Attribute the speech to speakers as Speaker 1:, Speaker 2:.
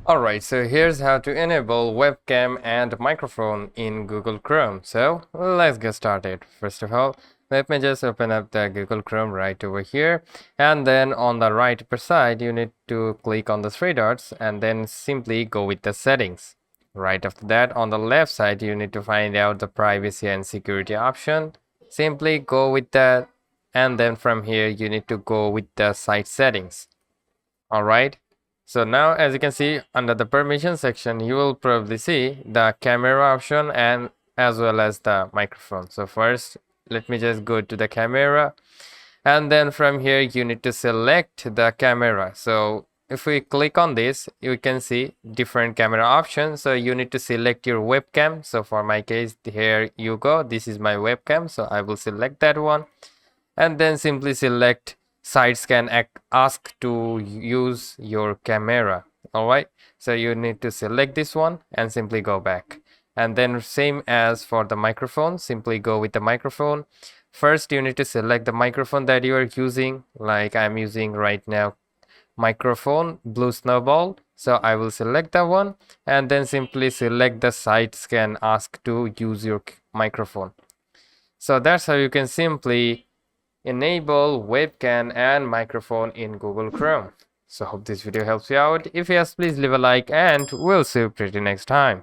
Speaker 1: Alright, so here's how to enable webcam and microphone in Google Chrome. So let's get started. First of all, let me just open up the Google Chrome right over here, and then on the right upper side you need to click on the three dots and then simply go with the settings. Right after that, on the left side you need to find out the privacy and security option. Simply go with that, and then from here you need to go with the site settings. Alright, so now as you can see under the permission section, you will probably see the camera option and as well as the microphone. So first let me just go to the camera, and then from here you need to select the camera. So if we click on this, you can see different camera options. So you need to select your webcam. So for my case, here you go, this is my webcam, so I will select that one, and then simply select sites can ask to use your camera. All right, so you need to select this one and simply go back, and then same as for the microphone, simply go with the microphone. First you need to select the microphone that you are using. Like I'm using right now microphone Blue Snowball, so I will select that one, and then simply select the sites can ask to use your microphone. So that's how you can simply enable webcam and microphone in Google Chrome. So hope this video helps you out. If yes, please leave a like, and we'll see you pretty next time.